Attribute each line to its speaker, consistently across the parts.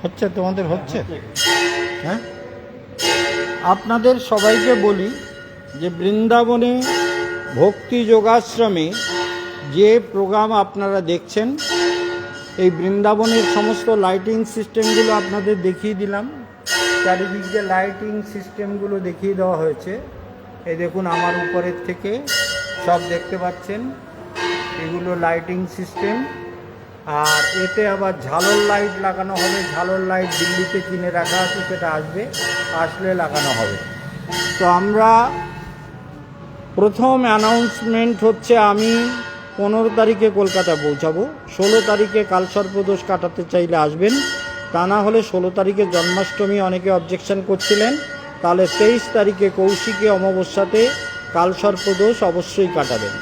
Speaker 1: হচ্ছে তোমাদের হচ্ছে? হ্যাঁ, আপনাদের সবাইকে বলি যে বৃন্দাবনে ভক্তি যোগাশ্রমে যে প্রোগ্রাম আপনারা দেখছেন, এই বৃন্দাবনের সমস্ত লাইটিং সিস্টেমগুলো আপনাদের দেখিয়ে দিলাম। চারিদিক যে লাইটিং সিস্টেমগুলো দেখিয়ে দেওয়া হয়েছে, এই দেখুন আমার উপরের থেকে সব দেখতে পাচ্ছেন, এগুলো লাইটিং সিস্টেম। আর এতে আবার ঝালর লাইট লাগানো হবে। ঝালর লাইট দিল্লিতে কিনে রাখা আছে, সেটা আসলে লাগানো হবে। তো আমরা প্রথম অ্যানাউন্সমেন্ট হচ্ছে, আমি 15 তারিখে কলকাতা পৌঁছাবো। 16 তারিখে কালসর্পদোষ কাটাতে চাইলে আসবেন, তা না হলে 16 তারিখে জন্মাষ্টমী অনেকে অবজেকশন করছিলেন, তাহলে 23 তারিখে কৌশিকী অমাবস্যাতে কালসর্পদোষ অবশ্যই কাটাবেন।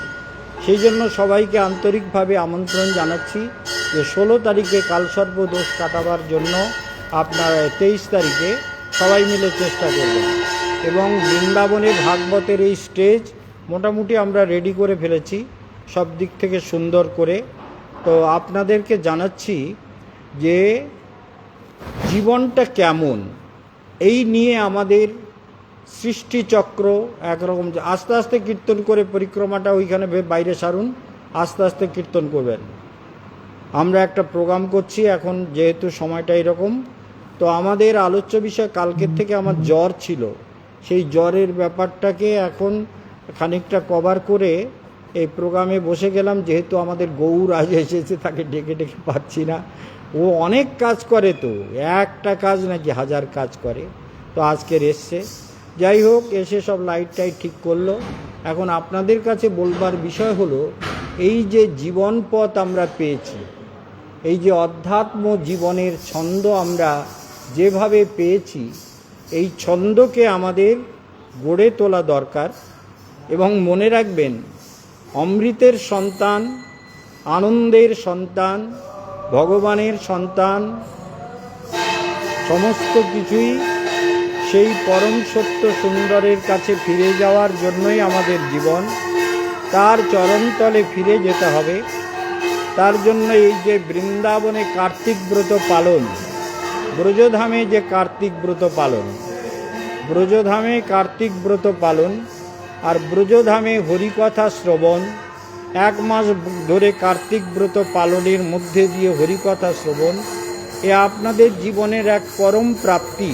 Speaker 1: সেই জন্য সবাইকে আন্তরিকভাবে আমন্ত্রণ জানাচ্ছি যে 16 তারিখে কালসর্পদোষ কাটাবার জন্য আপনারা 23 তারিখে সবাই মিলে চেষ্টা করবেন। এবং বৃন্দাবনে ভাগবতের এই স্টেজ মোটামুটি আমরা রেডি করে ফেলেছি, সব দিক থেকে সুন্দর করে। তো আপনাদেরকে জানাচ্ছি যে জীবনটা কেমন, এই নিয়ে আমাদের সৃষ্টিচক্র একরকম। আস্তে আস্তে কীর্তন করে পরিক্রমাটা ওইখানে বাইরে সারুন, আস্তে আস্তে কীর্তন করবেন। আমরা একটা প্রোগ্রাম করছি এখন, যেহেতু সময়টা এরকম। তো আমাদের আলোচ্য বিষয়, কালকের থেকে আমার জ্বর ছিল, সেই জ্বরের ব্যাপারটাকে এখন খানিকটা কভার করে এই প্রোগ্রামে বসে গেলাম। যেহেতু আমাদের গৌর আজ এসেছে, তাকে ডেকে পাচ্ছি না। ও অনেক কাজ করে, তো একটা কাজ নাকি 1000 কাজ করে। তো আজকের এসছে, যাই হোক, এসে সব লাইট টাইট ঠিক করলো। এখন আপনাদের কাছে বলবার বিষয় হলো, এই যে জীবন পথ আমরা পেয়েছি, এই যে অধ্যাত্ম জীবনের ছন্দ আমরা যেভাবে পেয়েছি, এই ছন্দকে আমাদের গড়ে তোলা দরকার। এবং মনে রাখবেন, অমৃতের সন্তান, আনন্দের সন্তান, ভগবানের সন্তান, সমস্ত কিছুই সেই পরম সত্য সুন্দরের কাছে ফিরে যাওয়ার জন্যই আমাদের জীবন। তার চরণতলে ফিরে যেতে হবে। তার জন্য এই যে বৃন্দাবনে কার্তিক ব্রত পালন, ব্রজধামে যে কার্তিক ব্রত পালন, ব্রজধামে কার্তিক ব্রত পালন, আর ব্রজধামে হরিকথা শ্রবণ, 1 মাস ধরে কার্তিক ব্রত পালনের মধ্যে দিয়ে হরিকথা শ্রবণ, এ আপনাদের জীবনের এক পরম প্রাপ্তি।